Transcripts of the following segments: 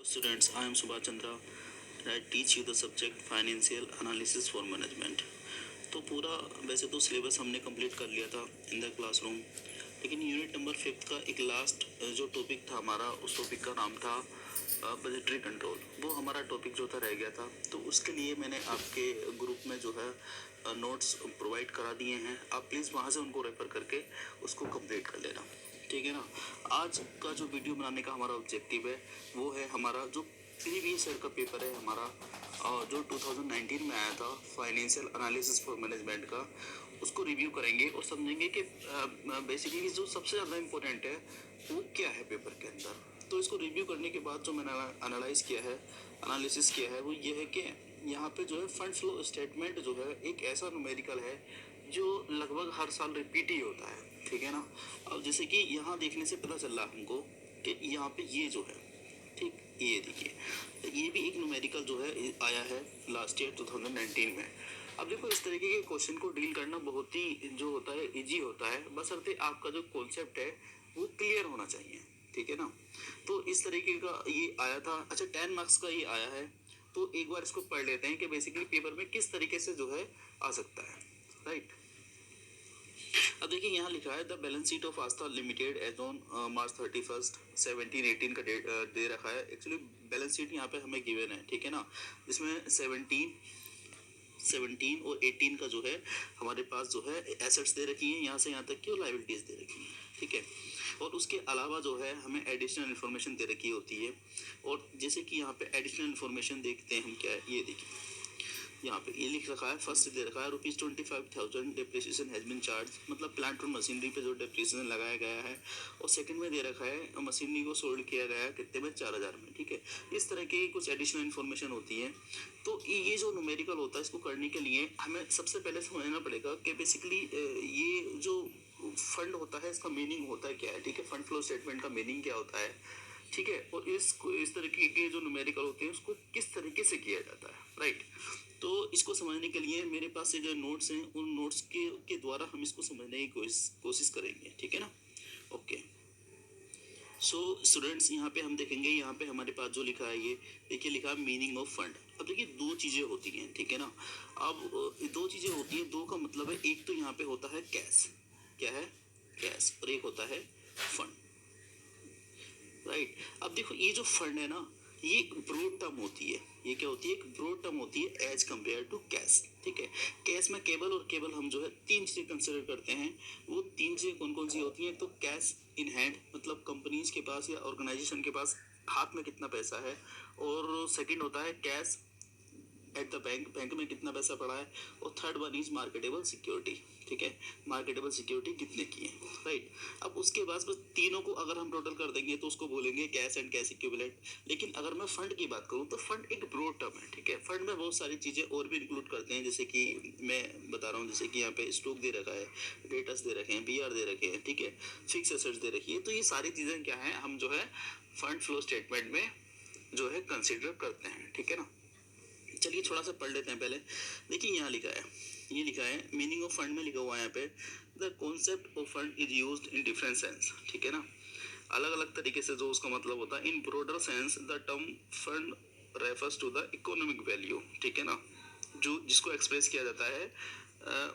Students, I am Subhash Chandra and I teach you the subject Financial Analysis for Management। तो पूरा वैसे तो syllabus हमने complete कर लिया था इन द क्लासरूम, लेकिन यूनिट नंबर 5 का एक लास्ट जो टॉपिक था हमारा, उस टॉपिक का नाम था बजटरी कंट्रोल। वो हमारा टॉपिक जो था रह गया था, तो उसके लिए मैंने आपके ग्रुप में जो है नोट्स प्रोवाइड करा दिए हैं। आप प्लीज़ वहाँ से उनको रेफर करके उसको कंप्लीट कर लेना, ठीक है ना। आज का जो वीडियो बनाने का हमारा ऑब्जेक्टिव है वो है हमारा जो प्रीवियस ईयर का पेपर है हमारा, जो 2019 में आया था फाइनेंशियल एनालिसिस फॉर मैनेजमेंट का, उसको रिव्यू करेंगे और समझेंगे कि बेसिकली जो सबसे ज़्यादा इम्पोर्टेंट है वो क्या है पेपर के अंदर। तो इसको रिव्यू करने के बाद जो मैंने एनालाइज किया है, एनालिसिस किया है, वो ये है कि यहाँ पे जो है फंड फ्लो स्टेटमेंट जो है एक ऐसा न्यूमेरिकल है जो लगभग हर साल रिपीट ही होता है, ठीक है ना। अब जैसे कि यहाँ देखने से पता चल रहा है हमको कि यहाँ पे ये जो है, ठीक, ये देखिए, ये भी एक न्यूमेरिकल जो है आया है लास्ट ईयर 2019 में। अब देखो, इस तरीके के क्वेश्चन को डील करना बहुत ही जो होता है इजी होता है, बशर्ते आपका जो कॉन्सेप्ट है वो क्लियर होना चाहिए, ठीक है ना। तो इस तरीके का ये आया था। अच्छा, 10 मार्क्स का ये आया है, तो एक बार इसको पढ़ लेते हैं कि बेसिकली पेपर में किस तरीके से जो है आ सकता है, राइट। अब देखिए, यहाँ लिखा है the balance sheet of Aastha limited as on March 31 17-18 का डेट दे रखा है। एक्चुअली बैलेंस शीट यहाँ पे हमें गिवन है, ठीक है ना, जिसमें 17 और 18 का जो है हमारे पास जो है एसेट्स दे रखी हैं यहाँ से यहाँ तक की, और लाइबिलिटीज दे रखी हैं, ठीक है। और उसके अलावा जो है हमें एडिशनल इन्फॉर्मेशन दे रखी होती है। और जैसे कि यहाँ पे एडिशनल इन्फॉर्मेशन देखते हैं हम, क्या है ये देखिए, यहाँ पे ये लिख रखा है, फर्स्ट दे रखा है ₹25,000 डिप्रिसिएशन हैज बीन चार्ज, मतलब प्लांट और मशीनरी पे जो डिप्रिसिएशन लगाया गया है। और सेकंड में दे रखा है मशीनरी को सोल्ड किया गया कितने में, 4,000 में, ठीक है। इस तरह की कुछ एडिशनल इन्फॉर्मेशन होती है। तो ये जो न्यूमेरिकल होता है, इसको करने के लिए हमें सबसे पहले समझना पड़ेगा कि बेसिकली ये जो फंड होता है इसका मीनिंग होता है क्या है, ठीक है। फंड फ्लो स्टेटमेंट का मीनिंग क्या होता है, ठीक है। और इस तरीके के जो न्यूमेरिकल होते हैं उसको किस तरीके से किया जाता है, राइट। तो इसको समझने के लिए मेरे पास से जो नोट्स हैं, उन नोट्स के द्वारा हम इसको समझने की कोशिश करेंगे, ठीक है ना। ओके, सो स्टूडेंट्स, यहाँ पे हम देखेंगे, यहाँ पे हमारे पास जो लिखा है, ये देखिए लिखा है मीनिंग ऑफ फंड। अब देखिए, दो चीज़ें होती हैं, ठीक है ना। अब दो चीज़ें होती हैं, दो का मतलब है, एक तो यहाँ पे होता है कैश, क्या है, कैश, और एक होता है फंड, राइट। अब देखो, ये जो फंड है ना, ये एक ब्रॉड टर्म होती है। ये क्या होती है, एक ब्रॉड टर्म होती है एज कम्पेयर टू कैश, ठीक है। कैश में केवल और केवल हम जो है तीन चीजें कंसिडर करते हैं। वो तीन चीजें कौन कौन सी होती हैं, तो कैश इन हैंड, मतलब कंपनीज के पास या ऑर्गेनाइजेशन के पास हाथ में कितना पैसा है। और सेकंड होता है cash at the bank, bank में कितना पैसा पड़ा है। और third one is marketable security, ठीक है, मार्केटेबल सिक्योरिटी कितने की है, राइट। अब उसके बाद बस तीनों को अगर हम टोटल कर देंगे तो उसको बोलेंगे कैश एंड कैश इक्विवेलेंट। लेकिन अगर मैं फंड की बात करूं तो फंड एक ब्रॉड टर्म है, ठीक है। फंड में बहुत सारी चीजें और भी इंक्लूड करते हैं, जैसे कि मैं बता रहा हूँ, जैसे कि यहाँ पे स्टॉक दे रखा है, डेटर्स दे रखे हैं, बीआर दे रखे हैं, ठीक है, फिक्स एसेट्स दे रखी है। तो ये सारी चीजें क्या है, हम जो है फंड फ्लो स्टेटमेंट में जो है कंसिडर करते हैं, ठीक है ना। चलिए थोड़ा सा पढ़ लेते हैं पहले। देखिए, यहाँ लिखा है, ये लिखा है मीनिंग ऑफ फंड में लिखा हुआ है यहाँ पे, the concept of fund is used in different sense, ठीक है ना, अलग अलग तरीके से जो उसका मतलब होता है। In broader sense the term fund refers to the economic value, ठीक है ना, जो जिसको एक्सप्रेस किया जाता है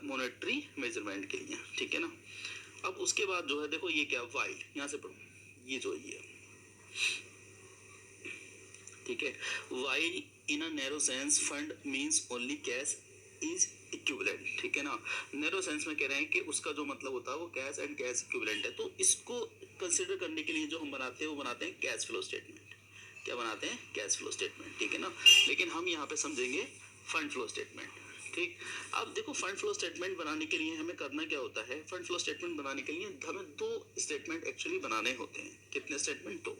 मॉनेटरी मेजरमेंट के लिए, ठीक है ना। अब उसके बाद जो है देखो, ये क्या, वाइल, यहाँ से पढ़ो, ये जो ये, ठीक है, while in a narrow sense fund means only cash is equivalent, ठीक है ना। नैरो सेंस में कह रहे हैं कि उसका जो मतलब होता है वो कैश एंड कैश इक्विवेलेंट है। तो इसको कंसीडर करने के लिए जो हम बनाते हैं वो बनाते हैं कैश फ्लो स्टेटमेंट। क्या बनाते हैं, कैश फ्लो स्टेटमेंट, ठीक है ना। लेकिन हम यहाँ पे समझेंगे फंड फ्लो स्टेटमेंट, ठीक। अब देखो, फंड फ्लो स्टेटमेंट बनाने के लिए हमें करना क्या होता है, फंड फ्लो स्टेटमेंट बनाने के लिए हमें दो स्टेटमेंट एक्चुअली बनाने होते हैं। कितने स्टेटमेंट, दो।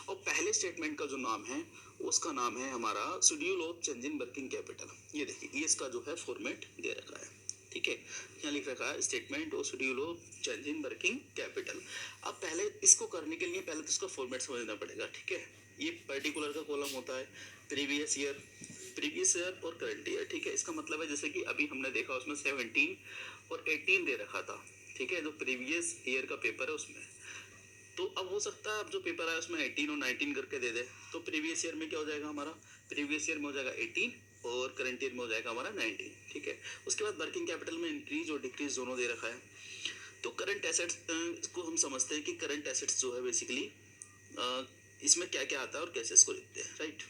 और पहले स्टेटमेंट का जो नाम है उसका नाम है हमारा schedule of change in working capital. ये देखिए, ये इसका जो है फॉर्मेट दे रखा है, ठीक है, यहाँ लिख रखा है स्टेटमेंट और schedule of change in working capital. अब पहले इसको करने के लिए पहले तो इसका फॉर्मेट समझना पड़ेगा, ठीक है। ये पर्टिकुलर का कॉलम होता है प्रीवियस ईयर और करंट ईयर, ठीक है। इसका मतलब है जैसे कि अभी हमने देखा उसमें 17 और 18 दे रखा था, ठीक है, जो प्रीवियस ईयर का पेपर है उसमें। तो अब हो सकता है अब जो पेपर आया उसमें 18 और 19 करके दे दे, तो प्रीवियस ईयर में क्या हो जाएगा हमारा, प्रीवियस ईयर में हो जाएगा 18 और करंट ईयर में हो जाएगा हमारा 19, ठीक है। उसके बाद वर्किंग कैपिटल में इंक्रीज और डिक्रीज दोनों दे रखा है। तो करंट एसेट्स को हम समझते हैं कि करंट एसेट्स जो है बेसिकली इसमें क्या क्या आता है और कैसे इसको लिखते हैं, राइट।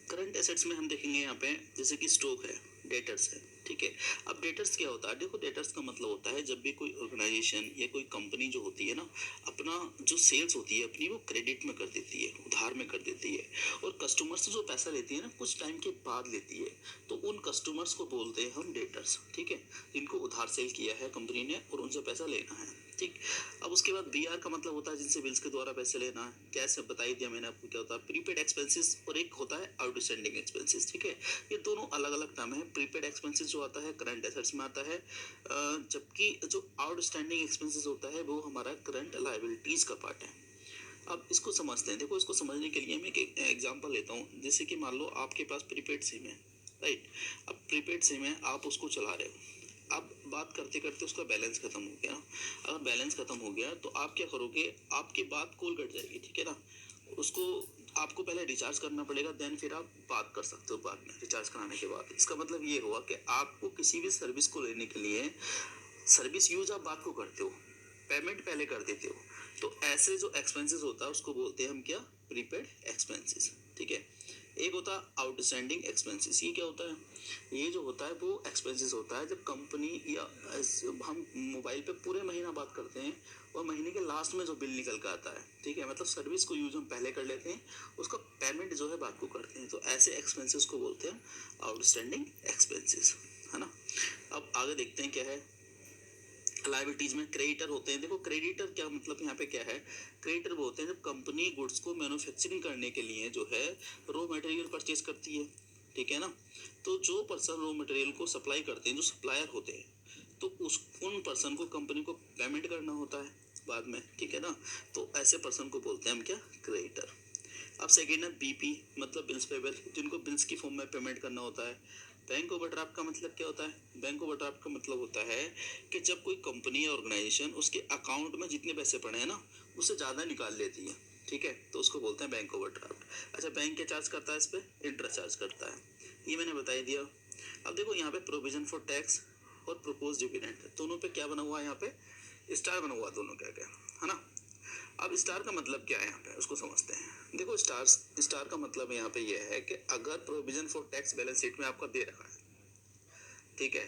करंट एसेट्स में हम देखेंगे यहाँ पे जैसे कि स्टॉक है, डेटर्स है, ठीक है। अब डेटर्स क्या होता है, देखो डेटर्स का मतलब होता है जब भी कोई ऑर्गेनाइजेशन या कोई कंपनी जो होती है ना, अपना जो सेल्स होती है अपनी वो क्रेडिट में कर देती है, उधार में कर देती है, और कस्टमर से जो पैसा लेती है ना कुछ टाइम के बाद लेती है, तो उन कस्टमर्स को बोलते हैं हम डेटर्स, ठीक है, जिनको उधार सेल किया है कंपनी ने और उनसे पैसा लेना है, ठीक। अब उसके बाद बीआर का मतलब होता है जिनसे बिल्स के द्वारा पैसे लेना है, कैसे बता ही दिया मैंने आपको क्या होता है, प्रीपेड एक्सपेंसेस, और एक होता है आउटस्टैंडिंग एक्सपेंसेस, ठीक है। ये दोनों अलग अलग टर्म है। प्रीपेड एक्सपेंसेस जो आता है करंट एसेट्स में आता है, जबकि जो आउटस्टैंडिंग एक्सपेंसेस होता है वो हमारा करंट लायबिलिटीज का पार्ट है। अब इसको समझते हैं, देखो इसको समझने के लिए मैं एक एग्जांपल लेता हूँ। जैसे कि मान लो आपके पास प्रीपेड सिम है, राइट। अब प्रीपेड सिम है, आप उसको चला रहे हो, अब बात करते करते उसका बैलेंस खत्म हो गया। अगर बैलेंस खत्म हो गया तो आप क्या करोगे, आपकी बात कॉल कट जाएगी, ठीक है ना। उसको आपको पहले रिचार्ज करना पड़ेगा, देन फिर आप बात कर सकते हो बाद में, रिचार्ज कराने के बाद। इसका मतलब ये हुआ कि आपको किसी भी सर्विस को लेने के लिए सर्विस यूज आप बात को करते हो, पेमेंट पहले कर देते हो, तो ऐसे जो एक्सपेंसेस होता है उसको बोलते हैं हम क्या, प्रीपेड एक्सपेंसेस, ठीक है। एक होता है आउटस्टैंडिंग एक्सपेंसेस, ये क्या होता है, ये जो होता है वो एक्सपेंसेस होता है जब कंपनी या हम मोबाइल पे पूरे महीना बात करते हैं और महीने के लास्ट में जो बिल निकल कर आता है, ठीक है, मतलब सर्विस को यूज हम पहले कर लेते हैं, उसका पेमेंट जो है बाद को करते हैं, तो ऐसे एक्सपेंसेस को बोलते हैं आउटस्टैंडिंग एक्सपेंसेस, है ना। अब आगे देखते हैं क्या है। लायबिलिटीज में क्रेडिटर होते हैं। देखो क्रेडिटर क्या मतलब यहाँ पे क्या है, क्रेडिटर वो होते हैं जब कंपनी गुड्स को मैन्युफैक्चरिंग करने के लिए जो है रॉ मटेरियल परचेज करती है, ठीक है ना। तो जो पर्सन रॉ मटेरियल को सप्लाई करते हैं, जो सप्लायर होते हैं, तो उस उन पर्सन को कंपनी को पेमेंट करना होता है बाद में, ठीक है ना। तो ऐसे पर्सन को बोलते हैं हम क्या, क्रेडिटर। अब सेकेंड है बीपी, मतलब बिल्स पेबल, जिनको बिल्स की फॉर्म में पेमेंट करना होता है। बैंक ओवरड्राफ्ट का मतलब क्या होता है, बैंक ओवरड्राफ्ट का मतलब होता है कि जब कोई कंपनी या ऑर्गेनाइजेशन उसके अकाउंट में जितने पैसे पड़े हैं ना उससे ज़्यादा निकाल लेती है, ठीक है, तो उसको बोलते हैं बैंक ओवरड्राफ्ट। अच्छा बैंक क्या चार्ज करता है, इस पर इंटरेस्ट चार्ज करता है, ये मैंने बता ही दिया। अब देखो यहाँ पे प्रोविजन फॉर टैक्स और प्रोपोज डिविडेंड, दोनों पे क्या बना हुआ है, यहाँ पे स्टार बना हुआ दोनों क्या क्या, है ना। अब स्टार का मतलब क्या है यहाँ पे, उसको समझते हैं। देखो स्टार का मतलब यहाँ पे ये है कि अगर provision for tax balance sheet में आपका दे रखा है, ठीक है।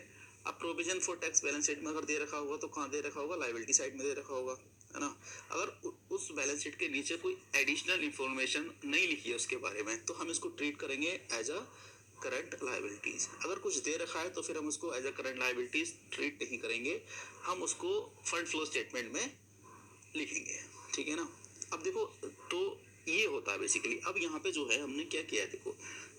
अब provision for tax balance sheet में अगर दे रखा होगा तो कहाँ दे रखा होगा, लायबिलिटी साइड में दे रखा होगा, है ना। अगर उस बैलेंस शीट के नीचे कोई एडिशनल इंफॉर्मेशन नहीं लिखी है उसके बारे में, तो हम इसको ट्रीट करेंगे एज अ करंट लायबिलिटीज। अगर कुछ दे रखा है तो फिर हम उसको as a current liabilities treat नहीं करेंगे, हम उसको फंड फ्लो स्टेटमेंट में लिखेंगे, ठीक है ना। अब देखो तो ये होता है बेसिकली। अब यहाँ पे जो है हमने क्या किया है, देखो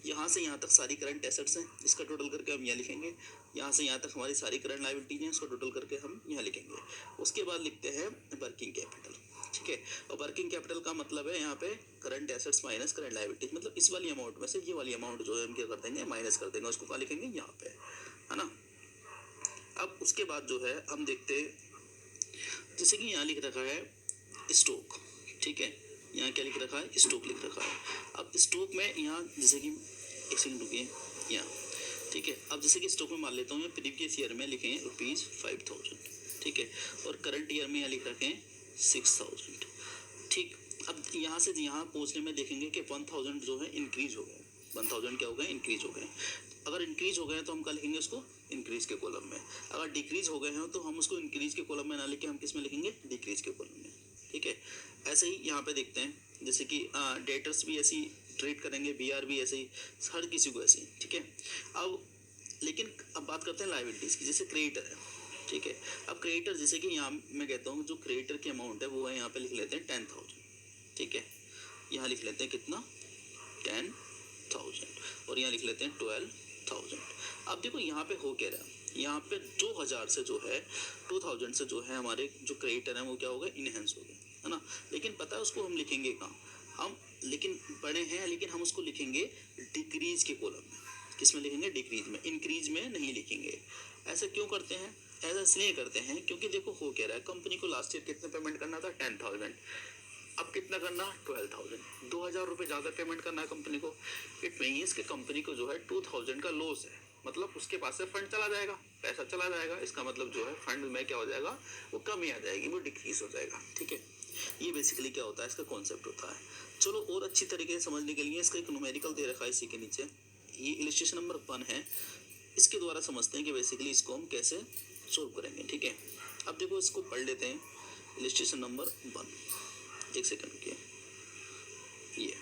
यहाँ से यहाँ तक सारी करंट एसेट्स हैं, इसका टोटल करके हम यहाँ लिखेंगे, यहाँ से यहाँ तक हमारी सारी करंट लायबिलिटीज हैं, इसका टोटल करके हम यहाँ लिखेंगे। उसके बाद लिखते हैं वर्किंग कैपिटल, ठीक है। और वर्किंग कैपिटल का मतलब है यहाँ पे current assets minus current liabilities, मतलब इस वाली अमाउंट में से ये वाली अमाउंट जो है हम क्या कर देंगे, माइनस कर देंगे, उसको कहाँ लिखेंगे, यहाँ पे, है ना। अब उसके बाद जो है हम देखते हैं, जैसे कि यहाँ लिख रखा है स्टॉक, ठीक है, यहाँ क्या लिख रखा है, स्टॉक लिख रखा है। अब स्टॉक में यहाँ जैसे कि एक सेकंड रुकिए यहाँ, ठीक है। अब जैसे कि स्टॉक में मान लेता हूँ मैं, प्रीवियस ईयर में लिखे हैं ₹5,000, ठीक है, और करंट ईयर में यहाँ लिख रखे हैं 6,000, ठीक। अब यहाँ से यहाँ पहुँचने में देखेंगे कि 1,000 जो है इंक्रीज हो गए, 1,000 क्या हो गए, इंक्रीज हो गए। अगर इंक्रीज हो गए हैं तो हम क्या लिखेंगे उसको, इंक्रीज के कॉलम में। अगर डिक्रीज हो गए हैं तो हम उसको इंक्रीज के कॉलम में ना लिखे हम किस में लिखेंगे, डिक्रीज के कॉलम में, ठीक है। ऐसे ही यहाँ पे देखते हैं, जैसे कि डेटर्स भी ऐसी ट्रीट करेंगे, बीआर भी ऐसे ही, हर किसी को ऐसे ही, ठीक है। अब लेकिन अब बात करते हैं लायबिलिटीज़ की, जैसे क्रेडिटर है, ठीक है। अब क्रेडिटर जैसे कि यहाँ मैं कहता हूँ जो क्रेडिटर की अमाउंट है वो है, यहाँ पे लिख लेते हैं 10,000, ठीक है। यहाँ लिख लेते हैं कितना, 10,000, और यहाँ लिख लेते हैं 12,000। अब देखो यहाँ पे हो क्या रहा है, यहाँ पे 2,000 से जो है, 2,000 से जो है हमारे जो क्रेडिटर है वो क्या हो गए, इनहेंस हो गए, है ना। लेकिन पता है उसको हम लिखेंगे कहाँ, हम लेकिन बड़े हैं, लेकिन हम उसको लिखेंगे डिक्रीज के कॉलम में। किस में लिखेंगे, डिक्रीज में, इंक्रीज में नहीं लिखेंगे। ऐसा क्यों करते हैं, ऐसा इसलिए करते हैं क्योंकि देखो हो क्या रहा है, कंपनी को लास्ट ईयर कितने पेमेंट करना था, 10,000, अब कितना करना, 12,000, 2,000 रुपये ज़्यादा पेमेंट करना है कंपनी को। इट मीन्स कि कंपनी को जो है 2,000 का लॉस है, मतलब उसके पास से फंड चला जाएगा, पैसा चला जाएगा, इसका मतलब जो है फंड में क्या हो जाएगा, वो कमी आ जाएगी, वो डिक्रीज हो जाएगा। ठीक है, ये बेसिकली क्या होता है, इसका कॉन्सेप्ट होता है। चलो और अच्छी तरीके से समझने के लिए इसका एक न्यूमेरिकल दे रखा है इसी के नीचे, ये इलस्ट्रेशन नंबर 1 है, इसके द्वारा समझते हैं कि बेसिकली इसको हम कैसे सोल्व करेंगे। ठीक है, अब देखो इसको पढ़ लेते हैं, इलस्ट्रेशन नंबर 1, एक सेकंड के, ये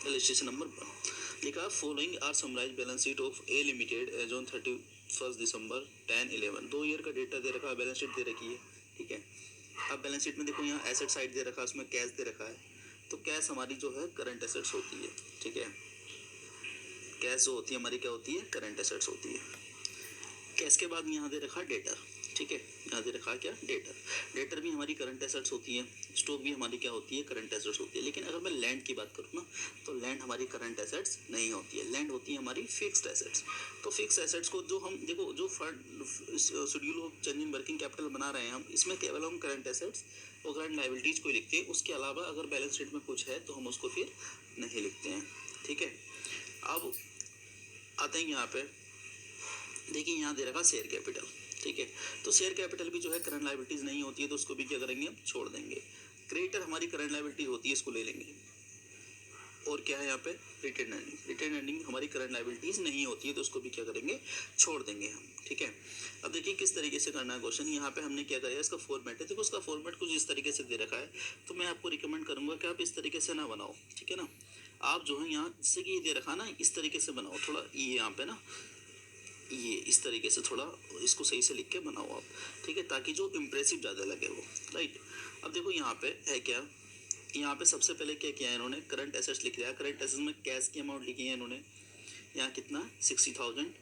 इलस्ट्रेशन नंबर 1 लिखा, following are summarise balance sheet of A limited as on 31 December 10/11, 2 year का डेटा दे रखा है, बैलेंस शीट दे रखी है। ठीक है, अब बैलेंस शीट में देखो यहाँ एसेट साइड दे रखा है, उसमें कैश दे रखा है, तो कैश हमारी जो है करंट एसेट्स होती है। ठीक है, कैश जो होती है हमारी क्या होती है, करंट एसेट्स होती है। कैश के बाद यहाँ दे रखा है डेटर। ठीक है, यहाँ दे रखा है क्या, डेटर। डेटर भी हमारी करंट एसेट्स होती है, स्टॉक भी हमारी क्या होती है, करंट एसेट्स होती है। लेकिन अगर मैं लैंड की बात करूँ ना, तो लैंड हमारी करंट एसेट्स नहीं होती है, लैंड होती है हमारी फिक्स्ड एसेट्स। तो फिक्स एसेट्स को जो हम देखो, जो fund schedule of change in working capital बना रहे हैं हम, इसमें केवल हम करंट एसेट्स और करंट लायबिलिटीज को लिखते हैं, उसके अलावा अगर बैलेंस शीट में कुछ है तो हम उसको फिर नहीं लिखते हैं। ठीक है, अब आते हैं यहाँ पे, देखिए यहाँ दे रखा शेयर कैपिटल। ठीक है, तो शेयर कैपिटल भी जो है करंट लायबिलिटीज नहीं होती है, तो उसको भी क्या करेंगे, हम छोड़ देंगे। क्रेडिटर हमारी करंट लायबिलिटी होती है, इसको ले लेंगे। और क्या है यहाँ पे, रिटेन अर्निंग, रिटेन अर्निंग हमारी करंट लायबिलिटीज नहीं होती है, तो उसको भी क्या करेंगे, छोड़ देंगे हम। ठीक है, अब देखिए किस तरीके से करना है क्वेश्चन। यहाँ पे हमने क्या करा, इसका फॉर्मेट है, देखो उसका फॉर्मेट कुछ इस तरीके से दे रखा है, तो मैं आपको रिकमेंड करूंगा कि आप इस तरीके से ना बनाओ। ठीक है ना, आप जो है यहाँ जैसे कि ये दे रखा ना, इस तरीके से बनाओ, थोड़ा ये यहाँ पे ना, ये इस तरीके से थोड़ा इसको सही से लिख के बनाओ आप। ठीक है, ताकि जो इम्प्रेसिव ज़्यादा लगे वो, राइट। अब देखो यहाँ पे है क्या, यहाँ पे सबसे पहले क्या किया है इन्होंने, करंट एसेट्स लिख लिया। करंट एसेट्स में कैश की अमाउंट लिखी है इन्होंने, यहाँ कितना 60,000,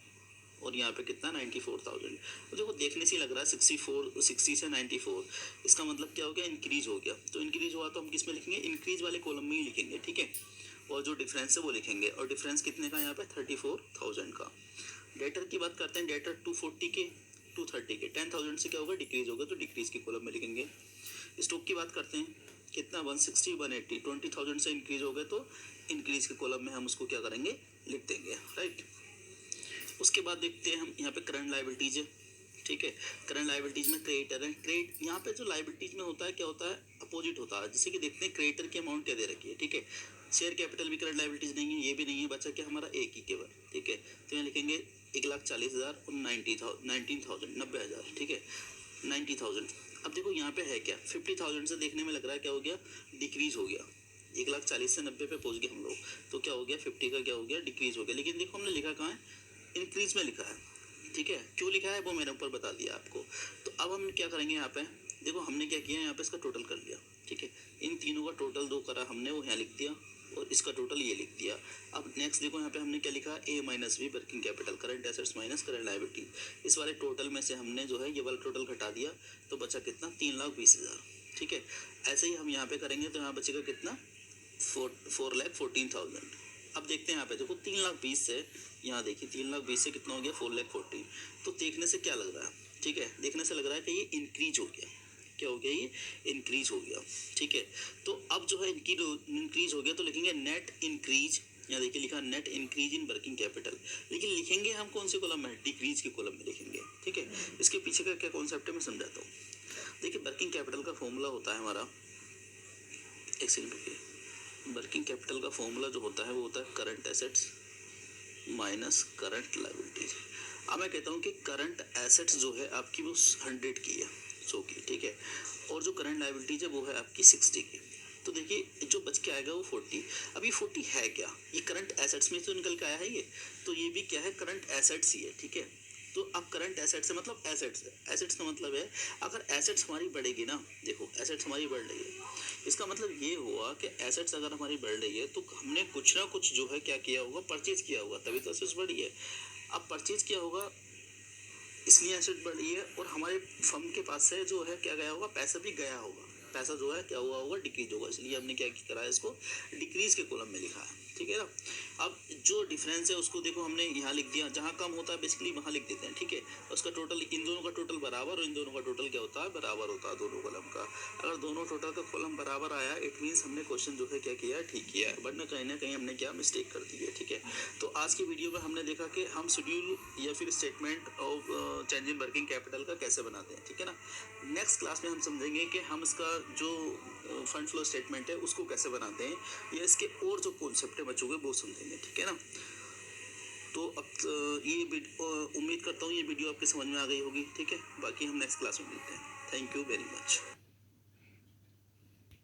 और यहाँ पे कितना 94,000। तो देखो देखने से लग रहा है 60 से 94, इसका मतलब क्या हो गया, इंक्रीज हो गया। तो इंक्रीज हुआ तो हम किस में लिखेंगे, इंक्रीज वाले कॉलम में ही लिखेंगे। ठीक है, और जो डिफरेंस है वो लिखेंगे, और डिफरेंस कितने का, यहाँ पे 34,000 का। डेटर की बात करते हैं, डेटर 240 के 230 के, 10,000 से क्या होगा, डिक्रीज होगा, तो डिक्रीज के कॉलम में लिखेंगे। स्टॉक की बात करते हैं, कितना 160 180, 20,000 से इंक्रीज हो गए, तो इंक्रीज के कॉलम में हम उसको क्या करेंगे, लिख देंगे, राइट। उसके बाद देखते हैं हम यहाँ पे करंट लायबिलिटीज है। ठीक है, करंट लायबिलिटीज में क्रेडिटर है, क्रेडिट यहाँ पे जो लायबिलिटीज में होता है क्या होता है, अपोजिट होता है। जैसे कि देखते हैं क्रेडिटर की अमाउंट क्या दे रखी है। ठीक है, शेयर कैपिटल भी करंट लायबिलिटीज नहीं है, ये भी नहीं है, बचा क्या हमारा एक ही केवल। ठीक है, तो यहाँ लिखेंगे 1,40,000 और 19,000 90,000। ठीक है, 90,000। अब देखो यहाँ पे है क्या, 50,000 से देखने में लग रहा है क्या हो गया, डिक्रीज हो गया। 1,40,000 से 90 पे पहुंच गए हम लोग, तो क्या हो गया, 50 का क्या हो गया, डिक्रीज हो गया। लेकिन देखो हमने लिखा कहाँ है, इंक्रीज में लिखा है। ठीक है, क्यों लिखा है वो मैंने ऊपर बता दिया आपको। तो अब हम क्या करेंगे, यहाँ पे देखो हमने क्या किया, यहाँ पे इसका टोटल कर लिया। ठीक है, इन तीनों का टोटल दो करा हमने, वो यहाँ लिख दिया, और इसका टोटल ये लिख दिया। अब नेक्स्ट देखो यहाँ पे हमने क्या लिखा, A minus B working capital, current assets minus current liability. इस वाले टोटल में से हमने जो है ये वाला टोटल घटा दिया, तो बचा कितना, 3,20,000। ठीक है, ऐसे ही हम यहाँ पे करेंगे, तो यहाँ बचेगा कितना, 4,14,000। अब देखते हैं यहाँ पे देखो 3,20,000 से, यहाँ देखिए 3,20,000 से कितना हो गया, 4,14,000। तो देखने से क्या लग रहा है, ठीक है, देखने से लग रहा है कि ये इंक्रीज हो गया। क्या हो गया, ये इंक्रीज हो गया। ठीक है, तो अब जो है इंक्रीज हो गया, तो लिखेंगे नेट इंक्रीज, यहाँ देखिए लिखा net increase in working capital. लेकिन लिखेंगे हम कौन से कॉलम में, डिक्रीज के कॉलम में लिखेंगे। ठीक है, इसके पीछे का क्या कॉन्सेप्ट है मैं समझाता हूँ। देखिए वर्किंग कैपिटल का फॉर्मूला होता है हमारा, एक सेकंड रुकिए, वर्किंग कैपिटल का फॉर्मूला जो होता है वो होता है current assets minus current liabilities. अब मैं कहता हूँ कि करंट एसेट्स जो है आपकी वो 100 की है, 100 की। ठीक है, और जो करंट लायबिलिटीज है वो है आपकी 60 की। तो देखिए जो बच के आएगा वो 40। अब ये 40 है क्या, ये करंट एसेट्स में तो निकल के आया है ये, तो ये भी क्या है, करंट एसेट्स ही है। ठीक है, तो अब करंट एसेट्स है मतलब एसेट्स है, एसेट्स का मतलब है अगर एसेट्स हमारी बढ़ेगी ना, देखो एसेट्स हमारी बढ़ रही है, इसका मतलब ये हुआ कि एसेट्स अगर हमारी बढ़ रही है तो हमने कुछ ना कुछ जो है क्या किया होगा, परचेज किया होगा, तभी तो एसेट्स बढ़ी है। अब परचेज किया होगा इसलिए एसेट बढ़ी है, और हमारे फर्म के पास से जो है क्या गया होगा, पैसा भी गया होगा, पैसा जो है क्या हुआ होगा, डिक्रीज होगा, इसलिए हमने क्या करा है, इसको डिक्रीज के कॉलम में लिखा है। ठीक है ना। अब जो डिफरेंस है उसको देखो हमने यहाँ लिख दिया, जहाँ कम होता है बेसिकली वहाँ लिख देते हैं, ठीक है। उसका टोटल, इन दोनों का टोटल बराबर और इन दोनों का टोटल क्या होता है, बराबर होता है दोनों कॉलम का। अगर दोनों टोटल का कॉलम बराबर आया इट मीन्स हमने क्वेश्चन जो है क्या किया है, ठीक किया है, वरना कहीं ना कहीं हमने क्या मिस्टेक कर दी है, ठीक है। तो आज की वीडियो में हमने देखा कि हम शेड्यूल या फिर statement of change in working capital का कैसे बनाते हैं, ठीक है ना। नेक्स्ट क्लास में हम समझेंगे कि हम इसका जो फंड फ्लो स्टेटमेंट है उसको कैसे बनाते हैं, या इसके और जो कॉन्सेप्ट है बच्चों के वो समझेंगे, ठीक है ना। तो अब ये उम्मीद करता हूँ ये वीडियो आपके समझ में आ गई होगी, ठीक है। बाकी हम नेक्स्ट क्लास में मिलते हैं। Thank you very much.